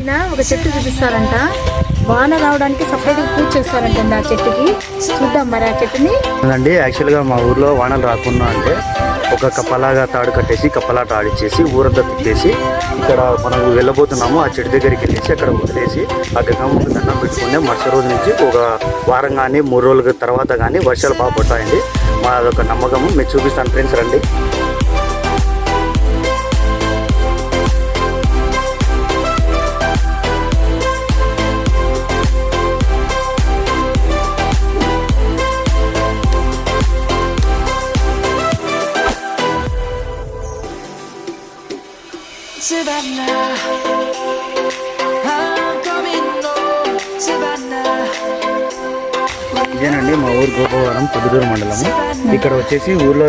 ఈయన ఒక చెట్టు చూపిస్తారంట, వాన రావడానికి సపరేట్గా పూజ చేస్తారంట ఆ చెట్టుకి. చూద్దాం మరి ఆ చెట్టుని. అండి యాక్చువల్గా మా ఊర్లో వానలు రాకుండా అంటే ఒక కప్పలాగా తాడు కట్టేసి కప్పలాట ఆడిచ్చేసి ఊరంతా తిప్పేసి ఇక్కడ మనం వెళ్ళబోతున్నాము ఆ చెట్టు దగ్గరికి వెళ్ళేసి అక్కడ వదిలేసి ఆ గంగమ్మకి దండం పెట్టుకునే మరుసటి రోజు నుంచి ఒక వారం కానీ 3 రోజుల తర్వాత కానీ వర్షాలు బాగా పడతాయండి. మా అదొక నమ్మకము. మీరు చూపిస్తాను ఫ్రెండ్స్, రండి. ఇదేనండి మా ఊరు గోపవరం, పొద్దుటూరు మండలము. ఇక్కడ వచ్చేసి ఊర్లో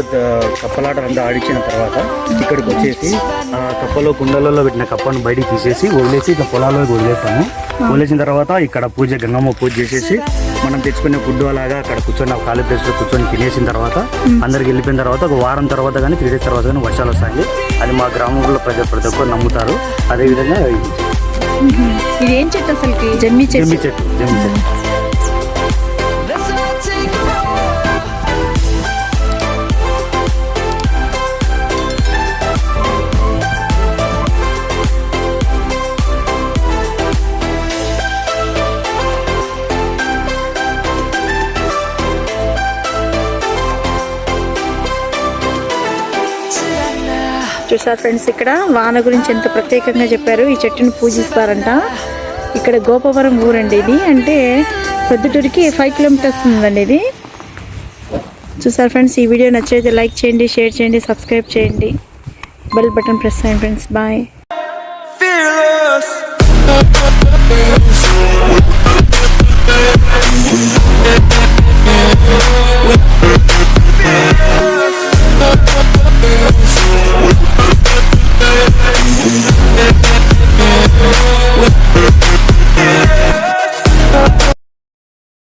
కప్పలాటలంతా ఆడించిన తర్వాత ఇక్కడికి వచ్చేసి ఆ కప్పలో కుండలలో పెట్టిన కప్పను బయటికి తీసేసి వదిలేసి ఇక పొలాల్లోకి వదిలేస్తాము. వదిలేసిన తర్వాత ఇక్కడ పూజ, గంగమ్మ పూజ చేసేసి మనం తెచ్చుకునే ఫుడ్ అలాగా అక్కడ కూర్చొని ఖాళీ ప్లేస్లో కూర్చొని తినేసిన తర్వాత అందరికి వెళ్ళిపోయిన తర్వాత ఒక వారం తర్వాత కానీ 3 days తర్వాత కానీ వర్షాలు వస్తాయి. అది మా గ్రామంలో ప్రతి ఒక్కరు నమ్ముతారు. అదేవిధంగా ఇది ఏం చెట్టు అసలు? జమ్మి చెట్టు. చూసారు ఫ్రెండ్స్, ఇక్కడ వాన గురించి ఎంత ప్రత్యేకంగా చెప్పారు. ఈ చెట్టుని పూజిస్తారంట. ఇక్కడ గోపవరం ఊరండి ఇది. అంటే పొద్దుటూరికి 5 kilometers ఉందండి ఇది. చూసారు ఫ్రెండ్స్, ఈ వీడియో నచ్చితే లైక్ చేయండి, షేర్ చేయండి, సబ్స్క్రైబ్ చేయండి, బెల్ బటన్ ప్రెస్ చేయండి ఫ్రెండ్స్. బాయ్.